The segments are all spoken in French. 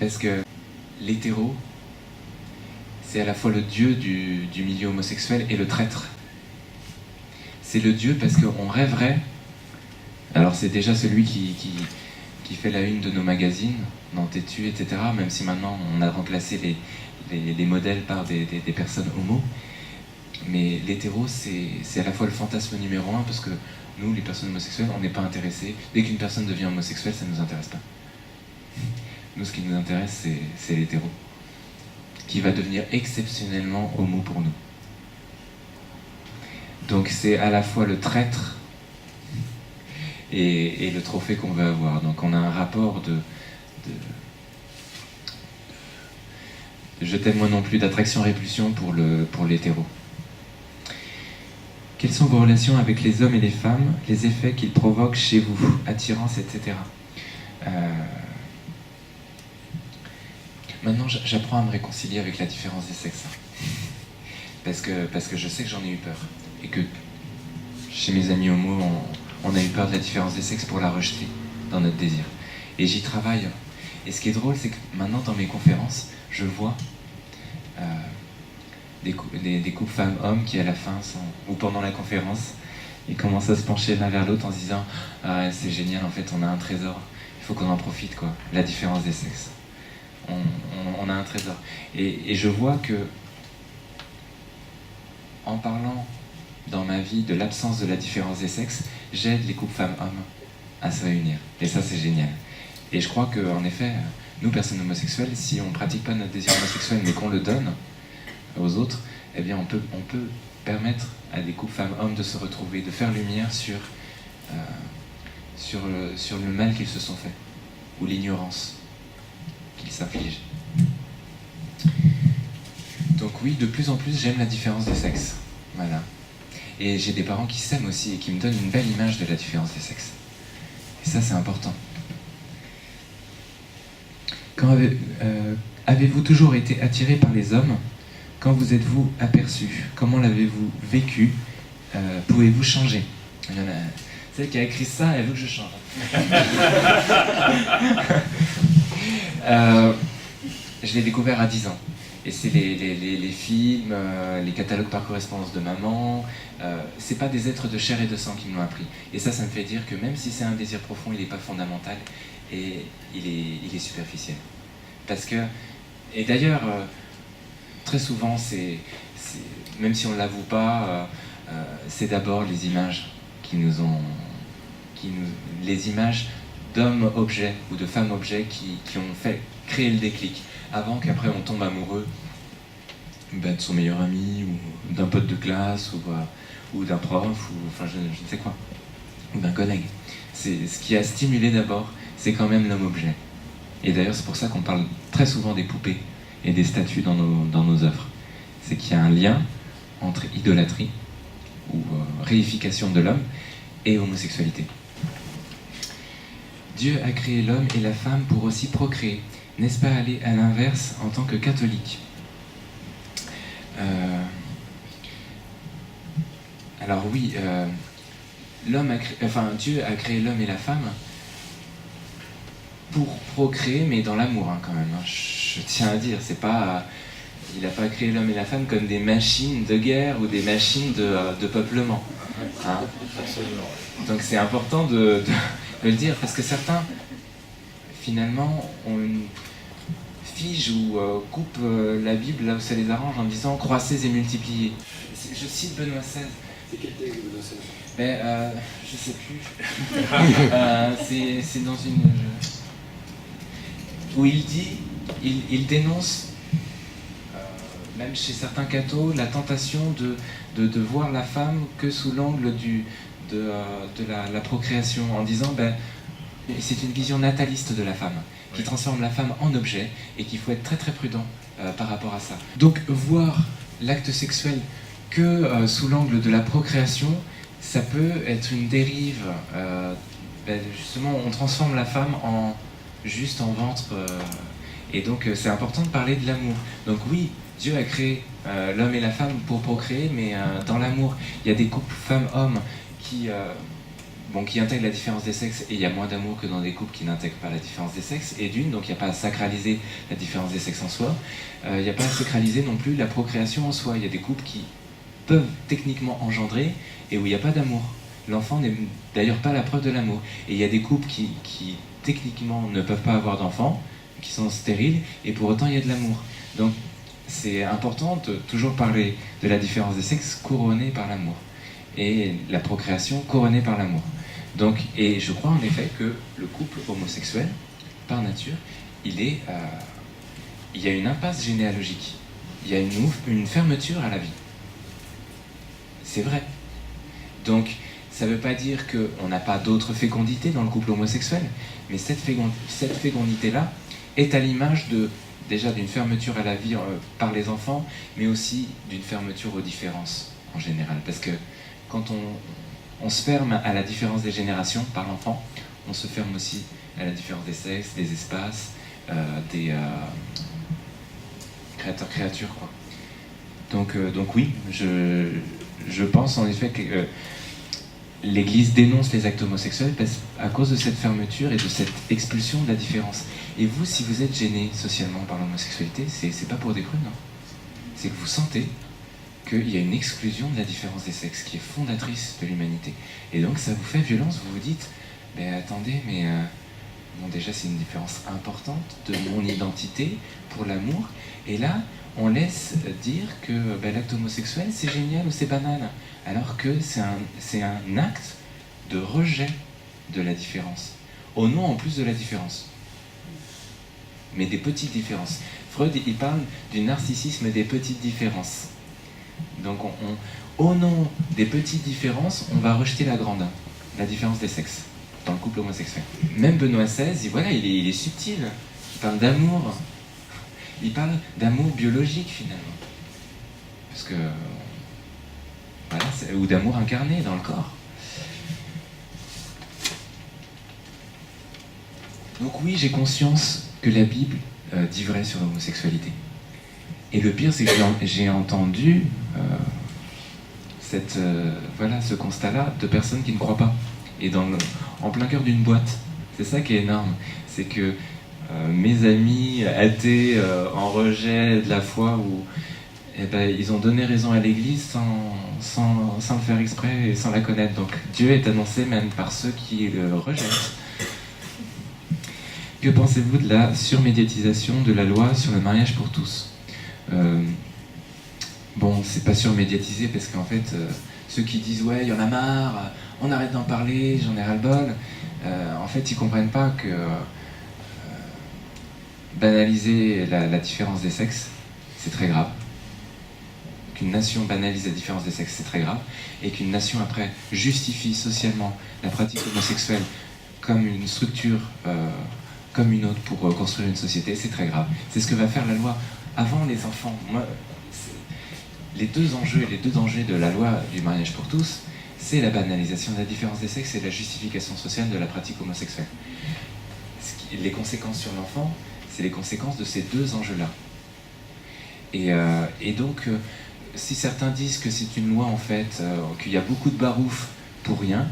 Parce que l'hétéro, c'est à la fois le dieu du milieu homosexuel et le traître. C'est le dieu parce qu'on rêverait, alors c'est déjà celui qui fait la une de nos magazines, dans Tétu, etc., même si maintenant on a remplacé les modèles par des personnes homo, mais l'hétéro c'est à la fois le fantasme numéro un, parce que nous, les personnes homosexuelles, on n'est pas intéressés. Dès qu'une personne devient homosexuelle, ça ne nous intéresse pas. Nous, ce qui nous intéresse, c'est l'hétéro, qui va devenir exceptionnellement homo pour nous. Donc c'est à la fois le traître et le trophée qu'on veut avoir. Donc on a un rapport de je t'aime moi non plus, d'attraction-répulsion pour l'hétéro. Quelles sont vos relations avec les hommes et les femmes, les effets qu'ils provoquent chez vous, attirance, etc. Maintenant, j'apprends à me réconcilier avec la différence des sexes. Parce que je sais que j'en ai eu peur. Et que chez mes amis homo, on a eu peur de la différence des sexes pour la rejeter dans notre désir. Et j'y travaille. Et ce qui est drôle, c'est que maintenant, dans mes conférences, je vois des couples femmes-hommes qui, à la fin, ou pendant la conférence, ils commencent à se pencher l'un vers l'autre en se disant « Ah, c'est génial, en fait, on a un trésor. Il faut qu'on en profite, quoi. La différence des sexes. On a un trésor. » Et je vois que, en parlant dans ma vie de l'absence de la différence des sexes, j'aide les couples femmes-hommes à se réunir. Et ça, c'est génial. Et je crois qu'en effet, nous, personnes homosexuelles, si on ne pratique pas notre désir homosexuel, mais qu'on le donne aux autres, eh bien, on peut permettre à des couples femmes-hommes de se retrouver, de faire lumière sur le mal qu'ils se sont fait, ou l'ignorance qu'ils s'infligent. Donc oui, de plus en plus, j'aime la différence des sexes. Voilà. Et j'ai des parents qui s'aiment aussi et qui me donnent une belle image de la différence des sexes. Et ça, c'est important. Avez-vous toujours été attiré par les hommes? Quand vous êtes-vous aperçu? Comment l'avez-vous vécu? Pouvez-vous changer? Il y en a celle qui a écrit ça, elle veut que je change. Je l'ai découvert à 10 ans. Et c'est les films, les catalogues par correspondance de maman. C'est pas des êtres de chair et de sang qui me l'ont appris. Et ça me fait dire que même si c'est un désir profond, il n'est pas fondamental et il est superficiel. Parce que, et d'ailleurs, très souvent, même si on ne l'avoue pas, c'est d'abord les images les images d'hommes-objets ou de femmes-objets qui ont fait créer le déclic, avant qu'après on tombe amoureux de son meilleur ami, ou d'un pote de classe, ou d'un prof, ou enfin je ne sais quoi, ou d'un collègue. Ce qui a stimulé d'abord, c'est quand même l'homme-objet. Et d'ailleurs c'est pour ça qu'on parle très souvent des poupées et des statues dans nos œuvres. C'est qu'il y a un lien entre idolâtrie, ou réification de l'homme, et homosexualité. Dieu a créé l'homme et la femme pour aussi procréer. N'est-ce pas aller à l'inverse en tant que catholique? Alors oui, Dieu a créé l'homme et la femme pour procréer, mais dans l'amour, hein, quand même. Hein. Je tiens à dire, il n'a pas créé l'homme et la femme comme des machines de guerre ou des machines de peuplement. Hein. Donc c'est important de le dire, parce que certains, finalement, ont une fige ou coupent la Bible là où ça les arrange en disant « croissez et multipliez ». Je cite Benoît XVI. C'est quel texte de Benoît XVI? Je sais plus. C'est dans une... où il dit, il dénonce, même chez certains cathos, la tentation de voir la femme que sous l'angle de la procréation, en disant c'est une vision nataliste de la femme, qui transforme la femme en objet, et qu'il faut être très très prudent par rapport à ça. Donc voir l'acte sexuel que sous l'angle de la procréation, ça peut être une dérive. Justement, on transforme la femme juste en ventre, et donc c'est important de parler de l'amour. Donc oui, Dieu a créé l'homme et la femme pour procréer, mais dans l'amour. Il y a des couples femmes-hommes qui bon, qui intègrent la différence des sexes, et il y a moins d'amour que dans des couples qui n'intègrent pas la différence des sexes, et d'une, donc il n'y a pas à sacraliser la différence des sexes en soi, il n'y a pas à sacraliser non plus la procréation en soi. Il y a des couples qui peuvent techniquement engendrer, et où il n'y a pas d'amour. L'enfant n'est d'ailleurs pas la preuve de l'amour. Et il y a des couples qui techniquement ne peuvent pas avoir d'enfants, qui sont stériles, et pour autant il y a de l'amour. Donc c'est important de toujours parler de la différence des sexes couronnée par l'amour, et la procréation couronnée par l'amour. Donc, et je crois en effet que le couple homosexuel, par nature, il y a une impasse généalogique, il y a une fermeture à la vie. C'est vrai. Donc, ça ne veut pas dire qu'on n'a pas d'autres fécondités dans le couple homosexuel, mais cette fécondité-là est à l'image déjà d'une fermeture à la vie par les enfants, mais aussi d'une fermeture aux différences en général. Parce que quand on se ferme à la différence des générations par l'enfant, on se ferme aussi à la différence des sexes, des espaces, des créateurs, quoi. Donc oui, je pense en effet que l'Église dénonce les actes homosexuels à cause de cette fermeture et de cette expulsion de la différence. Et vous, si vous êtes gêné socialement par l'homosexualité, c'est pas pour des prunes, non. C'est que vous sentez qu'il y a une exclusion de la différence des sexes qui est fondatrice de l'humanité. Et donc ça vous fait violence, vous vous dites, mais attendez, bon, déjà c'est une différence importante de mon identité pour l'amour, et là on laisse dire que l'acte homosexuel c'est génial ou c'est banal, alors que c'est un acte de rejet de la différence, au nom en plus de la différence, mais des petites différences. Freud il parle du narcissisme des petites différences. Donc au nom des petites différences, on va rejeter la grande, la différence des sexes, dans le couple homosexuel. Même Benoît XVI, voilà, il est subtil, il parle d'amour, il parle d'amour biologique finalement. Parce que, voilà, ou d'amour incarné dans le corps. Donc oui, j'ai conscience que la Bible dit vrai sur l'homosexualité. Et le pire, c'est que j'ai entendu ce constat-là de personnes qui ne croient pas. Et en plein cœur d'une boîte. C'est ça qui est énorme. C'est que mes amis athées en rejet de la foi, ils ont donné raison à l'Église sans le faire exprès et sans la connaître. Donc Dieu est annoncé même par ceux qui le rejettent. Que pensez-vous de la surmédiatisation de la loi sur le mariage pour tous ? Bon, c'est pas surmédiatisé parce qu'en fait, ceux qui disent ouais, il y en a marre, on arrête d'en parler, j'en ai ras-le-bol, en fait, ils comprennent pas que banaliser la différence des sexes, c'est très grave. Qu'une nation banalise la différence des sexes, c'est très grave. Et qu'une nation, après, justifie socialement la pratique homosexuelle comme une structure, comme une autre pour construire une société, c'est très grave. C'est ce que va faire la loi. Avant les enfants, les deux enjeux de la loi du mariage pour tous, c'est la banalisation de la différence des sexes et la justification sociale de la pratique homosexuelle. Les conséquences sur l'enfant, c'est les conséquences de ces deux enjeux-là. Et donc, si certains disent que c'est une loi, en fait, qu'il y a beaucoup de barouf pour rien,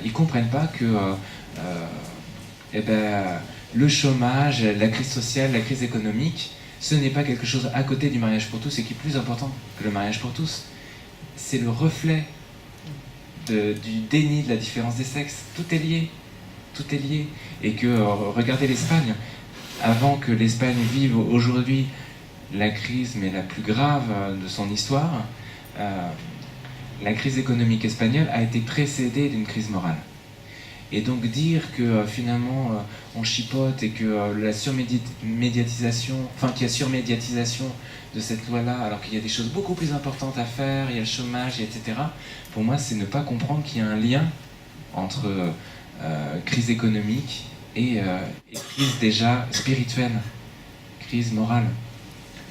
ils ne comprennent pas que le chômage, la crise sociale, la crise économique, ce n'est pas quelque chose à côté du mariage pour tous et qui est plus important que le mariage pour tous. C'est le reflet du déni de la différence des sexes. Tout est lié. Tout est lié. Et que, regardez l'Espagne, avant que l'Espagne vive aujourd'hui la crise, mais la plus grave de son histoire, la crise économique espagnole a été précédée d'une crise morale. Et donc dire que finalement on chipote et que la surmédiatisation, qu'il y a surmédiatisation de cette loi-là, alors qu'il y a des choses beaucoup plus importantes à faire, il y a le chômage, etc. Pour moi, c'est ne pas comprendre qu'il y a un lien entre crise économique et crise déjà spirituelle, crise morale.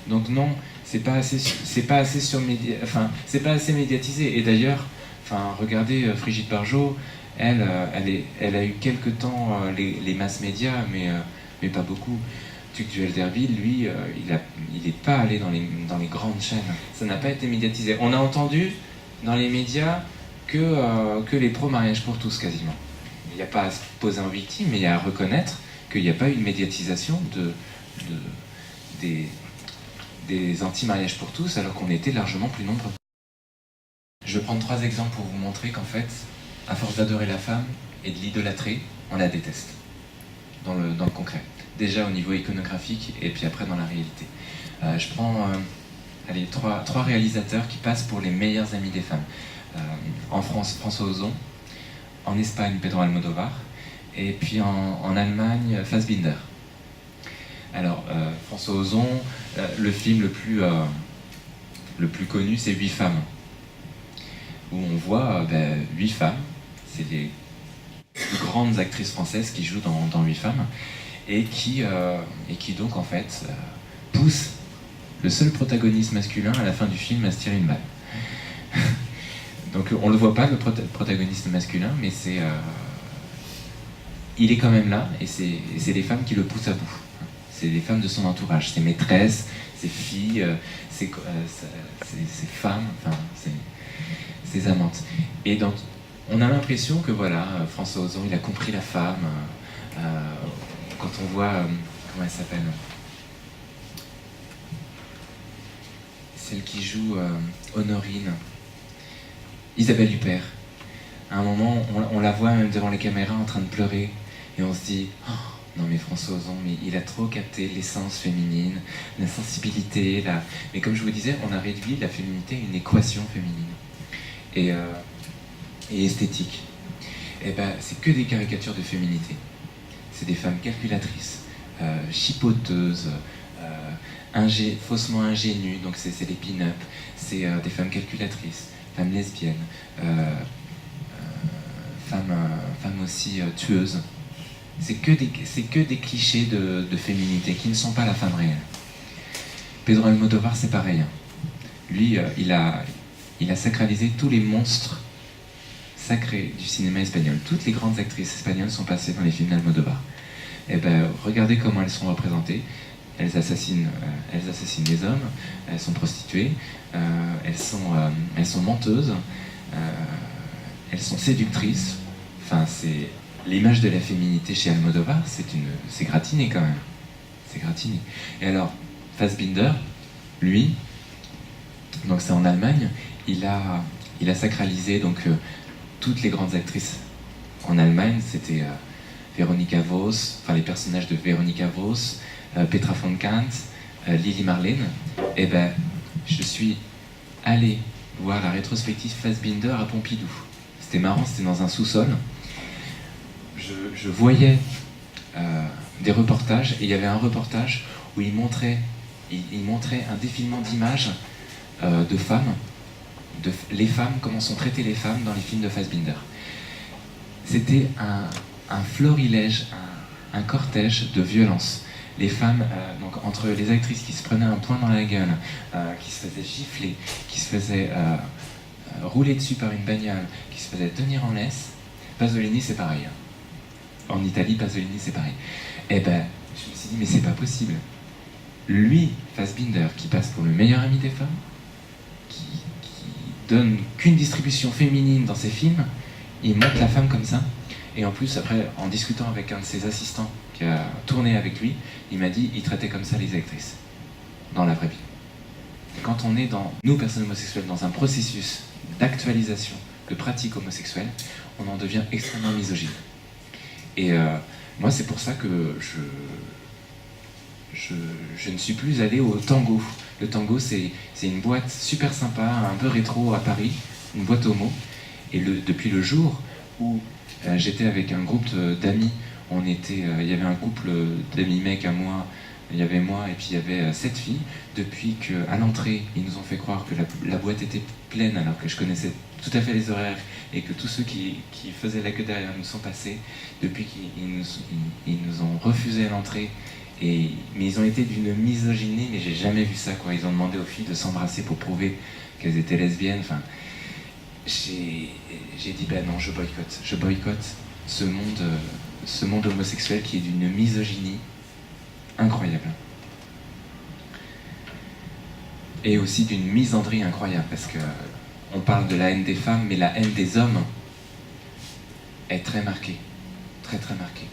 Donc non, c'est pas assez médiatisé. Et d'ailleurs, regardez Brigitte Bardot. Elle a eu quelque temps les masses médias, mais pas beaucoup. Tugdual Derville, lui, il n'est pas allé dans les grandes chaînes. Ça n'a pas été médiatisé. On a entendu dans les médias que les pro-mariage pour tous, quasiment. Il n'y a pas à se poser en victime, mais il y a à reconnaître qu'il n'y a pas eu une médiatisation des anti-mariage pour tous, alors qu'on était largement plus nombreux. Je vais prendre 3 exemples pour vous montrer qu'en fait, à force d'adorer la femme et de l'idolâtrer, on la déteste, dans le concret. Déjà au niveau iconographique, et puis après dans la réalité. Je prends trois réalisateurs qui passent pour les meilleurs amis des femmes. En France, François Ozon. En Espagne, Pedro Almodóvar. Et puis en Allemagne, Fassbinder. Alors, François Ozon, le film le plus connu, c'est 8 femmes. Où on voit 8 femmes. C'est les plus grandes actrices françaises qui jouent dans 8 femmes. Et qui donc, en fait, poussent le seul protagoniste masculin à la fin du film à se tirer une balle. Donc on ne le voit pas, le protagoniste masculin, mais il est quand même là, et c'est les femmes qui le poussent à bout. C'est les femmes de son entourage, ses maîtresses, ses filles, ses femmes, enfin, ses amantes. Et donc, on a l'impression que voilà, François Ozon, il a compris la femme. Quand on voit, comment elle s'appelle ? Celle qui joue Honorine, Isabelle Huppert. À un moment, on la voit même devant les caméras en train de pleurer, et on se dit oh, non mais François Ozon, mais il a trop capté l'essence féminine, la sensibilité, mais comme je vous disais, on a réduit la féminité à une équation féminine et esthétique. Et c'est que des caricatures de féminité. C'est des femmes calculatrices, chipoteuses, faussement ingénues, donc c'est les pin-up, c'est des femmes calculatrices, femmes lesbiennes, femmes aussi tueuses. C'est que des clichés de féminité qui ne sont pas la femme réelle. Pedro Almodóvar, c'est pareil. Lui, il a sacralisé tous les monstres sacrés du cinéma espagnol. Toutes les grandes actrices espagnoles sont passées dans les films d'Almodóvar. Et regardez comment elles sont représentées. Elles assassinent les hommes, elles sont prostituées, elles sont menteuses, elles sont séductrices. Enfin, c'est l'image de la féminité chez Almodóvar, c'est gratiné quand même. C'est gratiné. Et alors, Fassbinder, lui, donc c'est en Allemagne, il a sacralisé donc toutes les grandes actrices en Allemagne. C'était Veronika Voss, enfin les personnages de Veronika Voss, Petra von Kant, Lili Marlene. Et je suis allé voir la rétrospective Fassbinder à Pompidou. C'était marrant, c'était dans un sous-sol. Je voyais des reportages, et il y avait un reportage où il montrait un défilement d'images de femmes, les femmes, comment sont traitées les femmes dans les films de Fassbinder. C'était un florilège, un cortège de violence. Les femmes, donc entre les actrices qui se prenaient un poing dans la gueule, qui se faisaient gifler, qui se faisaient rouler dessus par une bagnole, qui se faisaient tenir en laisse. Pasolini, c'est pareil. En Italie, Pasolini, c'est pareil. Et je me suis dit, mais c'est pas possible. Lui, Fassbinder, qui passe pour le meilleur ami des femmes, qui donne qu'une distribution féminine dans ses films, il montre la femme comme ça. Et en plus, après, en discutant avec un de ses assistants qui a tourné avec lui, il m'a dit il traitait comme ça les actrices, dans la vraie vie. Quand on est nous, personnes homosexuelles, dans un processus d'actualisation de pratiques homosexuelles, on en devient extrêmement misogyne. Et moi, c'est pour ça que je ne suis plus allé au Tango. Le Tango, c'est une boîte super sympa, un peu rétro à Paris, une boîte homo. Et depuis le jour où j'étais avec un groupe d'amis, il y avait un couple d'amis mecs à moi, il y avait moi et puis il y avait 7 filles. Depuis qu'à l'entrée, ils nous ont fait croire que la boîte était pleine alors que je connaissais tout à fait les horaires et que tous ceux qui faisaient la queue derrière nous sont passés, depuis qu'ils nous ont refusé à l'entrée. Mais ils ont été d'une misogynie, mais j'ai jamais vu ça, quoi. Ils ont demandé aux filles de s'embrasser pour prouver qu'elles étaient lesbiennes. Enfin, j'ai dit non, je boycotte ce monde homosexuel qui est d'une misogynie incroyable. Et aussi d'une misandrie incroyable, parce que on parle de la haine des femmes, mais la haine des hommes est très marquée, très très marquée.